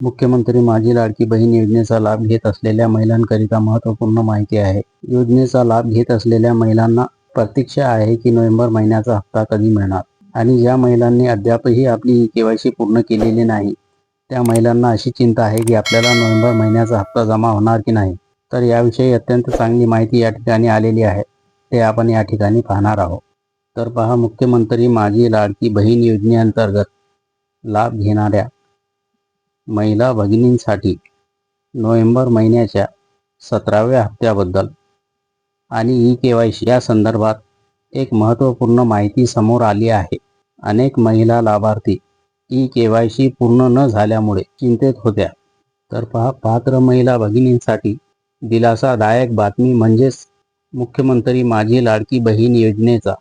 मुख्यमंत्री माझी लाडकी बहीण योजनेचा लाभ घेत असलेल्या महिलांकरिता महत्त्वपूर्ण माहिती आहे. योजनेचा लाभ घेत असलेल्या महिलांना प्रतीक्षा आहे की नोव्हेंबर महिन्याचा हप्ता कधी मिळणार आणि ज्या महिलांनी अद्यापही आपली केवायसी पूर्ण केलेली नाही त्या महिलांना अशी चिंता आहे की आपल्याला नोव्हेंबर महिन्याचा हप्ता जमा होणार की नाही. तर याविषयी अत्यंत चांगली माहिती या ठिकाणी आलेली आहे, ते आपण या ठिकाणी पाहणार आहोत. तर पहा, मुख्यमंत्री माझी लाडकी बहीण योजनेअंतर्गत लाभ घेणाऱ्या महिला भगिनींसाठी नोव्हेंबर महिन्याच्या 17व्या हप्त्याबद्दल आणि ई-केवायसी या संदर्भात एक महत्त्वपूर्ण माहिती समोर आली आहे. अनेक महिला लाभार्थी ई-केवायसी पूर्ण न झाल्यामुळे चिंतेत होत्या. तर पहा, पात्र महिला भगिनींसाठी दिलासादायक बातमी म्हणजेच मुख्यमंत्री माझी लाडकी बहीण योजनेचा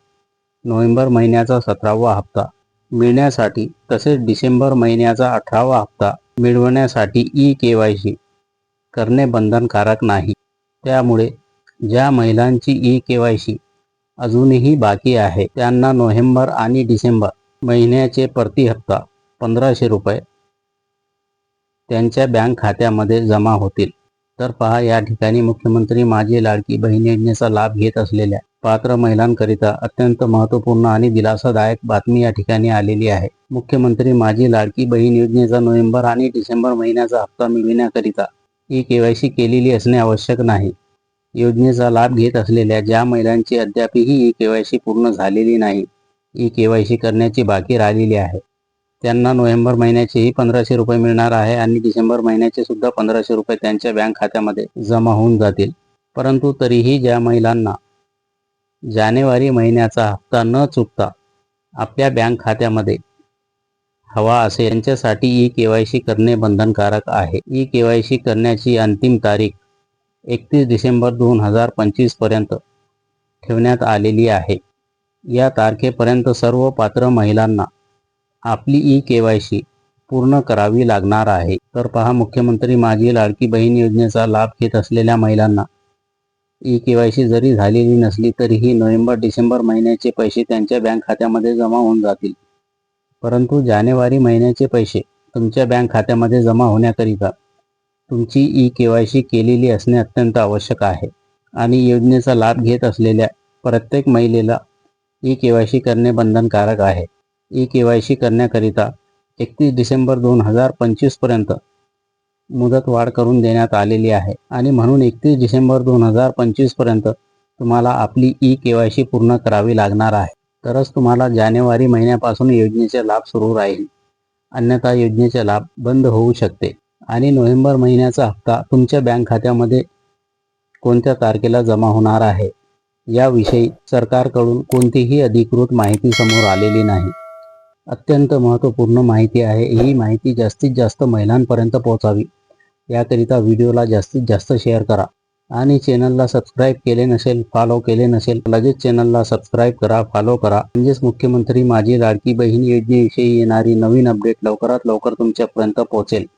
नोव्हेंबर महिन्याचा 17वा हप्ता मिळण्यासाठी तसेच डिसेंबर महिन्याचा 18वा हप्ता मिळवण्यासाठी ई-केवायसी करणे बंधनकारक नाही. त्यामुळे ज्या महिलांची ई-केवायसी अजूनही बाकी आहे त्यांना नोव्हेंबर आणि डिसेंबर महिन्याचे प्रति हप्ता 1500 रुपये त्यांच्या बँक खात्यामध्ये जमा होतील. तर पहा, या ठिकाणी मुख्यमंत्री माझी लाडकी बहीण योजनेचा लाभ घेत असलेल्या पात्र महिलांकरिता अत्यंत महत्त्वपूर्ण आणि दिलासादायक बातमी या ठिकाणी आलेली आहे. मुख्यमंत्री माझी लाडकी बहीण योजनेचा नोव्हेंबर आणि डिसेंबर महिन्याचा हप्ता मिळविण्याकरिता ई-केवायसी केलेली असणे आवश्यक नाही. योजनेचा लाभ घेत असलेल्या ज्या महिलांची अद्यापही ई-केवायसी पूर्ण झालेली नाही, ई-केवायसी करण्याची बाकी राहिलेली आहे, त्यांना नोव्हेंबर महिन्याचेही 1500 रुपये मिळणार आहे आणि डिसेंबर महिन्याचे सुद्धा 1500 रुपये त्यांच्या बँक खात्यामध्ये जमा होऊन जातील. परंतु तरीही ज्या महिलांना जानेवारी महिन्याचा हप्ता न चुकता आपल्या बँक खात्यामध्ये हवा असेल त्यांच्यासाठी ई-केवायसी करणे बंधनकारक आहे. ई-केवायसी करण्याची अंतिम तारीख 31 डिसेंबर 2025 पर्यंत ठेवण्यात आलेली आहे. या तारखेपर्यंत सर्व पात्र महिलांना आपली ई-केवायसी पूर्ण करावी लागणार आहे. तर पहा, मुख्यमंत्री माझी लाडकी बहीण योजनेचा लाभ घेत असलेल्या महिलांना ई-केवायसी जरी झालेली नसली तरीही नोव्हेंबर डिसेंबर महिन्याचे पैसे त्यांच्या बँक खात्यामध्ये जमा होऊन जातील. परंतु जानेवारी महिन्याचे पैसे तुमच्या बँक खात्यामध्ये जमा होण्याकरिता तुमची ई-केवायसी केलेली असणे अत्यंत आवश्यक आहे आणि योजनेचा लाभ घेत असलेल्या प्रत्येक महिलेला ई-केवायसी करणे बंधनकारक आहे. ई-केवायसी करण्याकरिता 31 डिसेंबर 2025 पर्यंत मुदतवाढ करून देण्यात आलेली आहे आणि म्हणून 31 डिसेंबर 2025 पर्यंत तुम्हाला आपली ई-केवायसी पूर्ण करावी लागणार आहे. तरच तुम्हाला जानेवारी महिन्यापासून योजनेचे लाभ सुरू राहील, अन्यथा योजनेचे लाभ बंद होऊ शकते. आणि नोव्हेंबर महिन्याचा हप्ता तुमच्या बँक खात्यामध्ये कोणत्या तारखेला जमा होणार आहे याविषयी सरकारकडून कोणतीही अधिकृत माहिती समोर आलेली नाही. अत्यंत महत्त्वपूर्ण माहिती आहे. ही माहिती जास्तीत जास्त महिलांपर्यंत पोहोचावी याकरिता व्हिडिओला जास्तीत जास्त शेअर करा आणि चॅनलला सबस्क्राईब केले नसेल, फॉलो केले नसेल, लगेच चॅनलला सबस्क्राईब करा, फॉलो करा. म्हणजेच मुख्यमंत्री माझी लाडकी बहीण योजनेविषयी येणारी नवीन अपडेट लवकरात लवकर तुमच्यापर्यंत पोहोचेल.